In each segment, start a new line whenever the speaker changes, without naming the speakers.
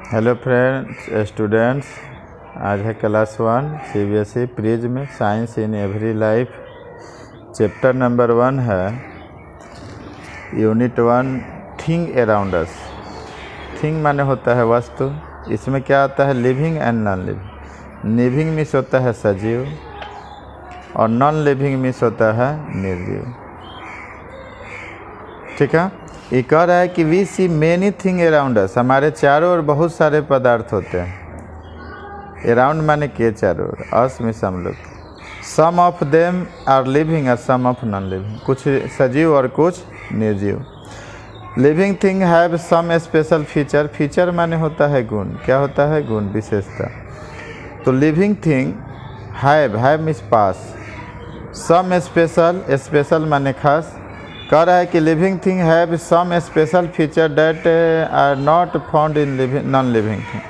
Hello friends students, आज है class 1 CBSE प्रीज में science in every life. Chapter number 1 है यूनिट 1 थिंग अराउंड अस। Thing माने होता है वस्तु। इसमें क्या आता है? Living and non living. Living means होता है सजीव और नॉन लिविंग मीन्स होता है निर्जीव। ठीक है। ये कह रहा है कि we see many thing around us. हमारे चारों ओर बहुत सारे पदार्थ होते हैं। अराउंड माने के चारों ओर, अस मीन्स हम लोग। सम ऑफ देम आर लिविंग और सम ऑफ नॉन लिविंग। कुछ सजीव और कुछ निर्जीव। Living thing have some special feature. Feature माने होता है गुण। क्या होता है? गुण, विशेषता। तो लिविंग थिंग हैव मीन्स पास। सम स्पेशल, स्पेशल माने खास। कह रहा है कि living thing have some special feature that are not found in non living thing.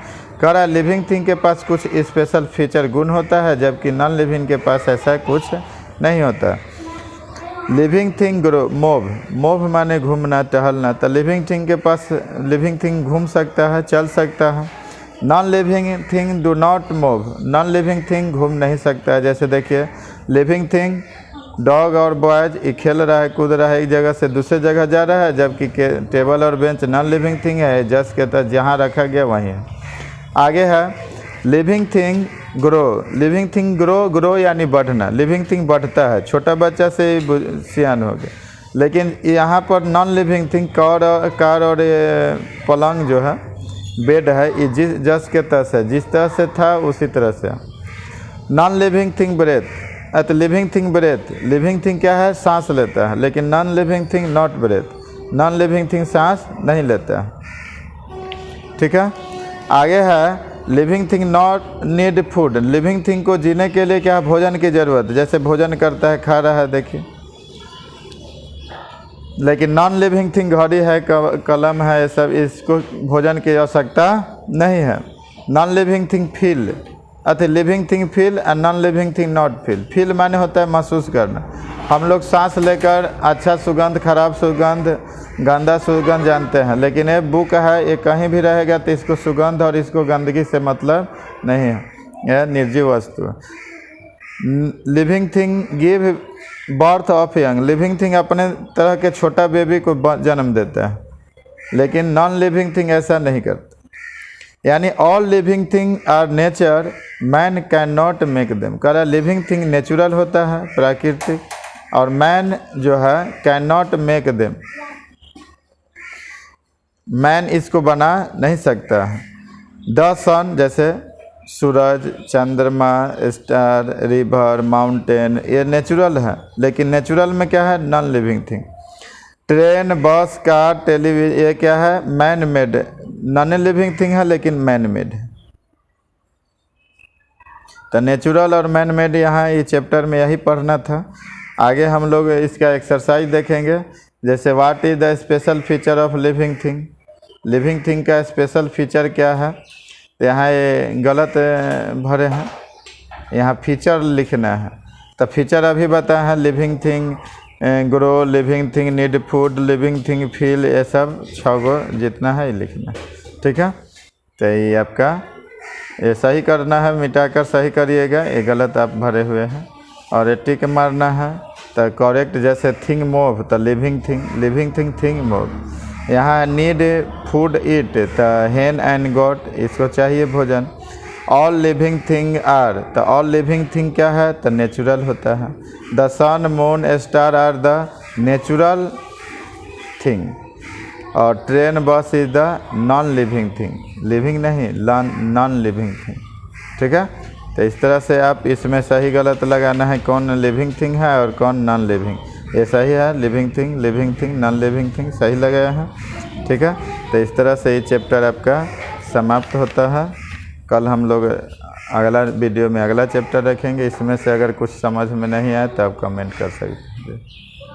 कह रहा है लिविंग थिंग के पास कुछ स्पेशल फीचर गुण होता है, जबकि नॉन लिविंग के पास ऐसा कुछ नहीं होता। Living thing grow move. Move माने घूमना, टहलना। तो लिविंग थिंग के पास लिविंग थिंग घूम सकता है, चल सकता है। Non living thing do not move. Non living thing घूम नहीं सकता है। जैसे देखिए, लिविंग थिंग डॉग और बॉयज ये खेल रहा है, कूद रहा है, एक जगह से दूसरे जगह जा रहा है, जबकि टेबल और बेंच नॉन लिविंग थिंग है, जस्ट के तहत जहाँ रखा गया वहीं है। आगे है living thing grow. Living thing grow यानी बढ़ना। लिविंग थिंग बढ़ता है, छोटा बच्चा से सियान हो गया। लेकिन यहाँ पर नॉन लिविंग थिंग कार और पलंग जो है, बेड है, ये जस्ट के तहत है, जिस तरह से था उसी तरह से। Non living thing breath. तो living thing breath. Living thing क्या है? सांस लेता है, लेकिन non living thing not breath. Non living thing सांस नहीं लेता है। ठीक है। आगे है living thing not need food. Living thing को जीने के लिए क्या? भोजन की ज़रूरत। जैसे भोजन करता है, खा रहा है, देखिए। लेकिन नॉन लिविंग थिंग घड़ी है, कलम है, ये सब, इसको भोजन की आवश्यकता नहीं है। Non living thing feel. Living thing feel and non living thing not feel. Feel माने होता है महसूस करना। हम लोग सांस लेकर अच्छा सुगंध, खराब सुगंध, गंदा सुगंध जानते हैं, लेकिन ये बुक है, ये कहीं भी रहेगा तो इसको सुगंध और इसको गंदगी से मतलब नहीं है। यह निर्जीव वस्तु है। Living thing give birth of young. Living thing अपने तरह के छोटा बेबी को जन्म देता है, लेकिन नॉन लिविंग थिंग ऐसा नहीं करता। यानी all living thing are nature, man can not make them. कह रहा है लिविंग थिंग नेचुरल होता है, प्राकृतिक, और मैन जो है can not make them, man इसको बना नहीं सकता है। द सन, जैसे सूरज, चंद्रमा, स्टार, रिवर, माउंटेन, ये नेचुरल है, लेकिन नेचुरल में क्या है? Non living thing. ट्रेन, बस, कार, टेलीविजन, ये क्या है? Man made. Non living thing है, लेकिन मैन मेड है। तो नेचुरल और मैन मेड यहाँ ये चैप्टर में यही पढ़ना था। आगे हम लोग इसका एक्सरसाइज देखेंगे। जैसे what is the special feature of living thing. Living thing का स्पेशल फीचर क्या है? तो यहाँ ये गलत भरे हैं, यहाँ फीचर लिखना है। तो फीचर अभी बताया है, living thing grow, living thing need food, living thing feel, ये सब 6 गो जितना है ये लिखना है। ठीक है। तो ये आपका ये सही करना है, मिटाकर सही करिएगा। ये गलत आप भरे हुए हैं और ये टिक मारना है। तो करेक्ट, जैसे थिंग मूव, तो लिविंग थिंग थिंग मूव। यहाँ नीड फूड ईट, तो हेन एंड गोट, इसको चाहिए भोजन। ऑल लिविंग थिंग आर, तो ऑल लिविंग थिंग क्या है? तो नेचुरल होता है। The sun, moon, star are the natural thing. और train, bus is the non living thing. लिविंग नहीं, नॉन लिविंग थिंग। ठीक है। तो इस तरह से आप इसमें सही गलत लगाना है, कौन लिविंग थिंग है और कौन नॉन लिविंग। ये सही है, living thing, non living thing सही लगाया है। ठीक है। तो इस तरह से ये चैप्टर आपका समाप्त होता है। कल हम लोग अगला वीडियो में अगला चैप्टर रखेंगे। इसमें से अगर कुछ समझ में नहीं आए तो आप कमेंट कर सकते हैं।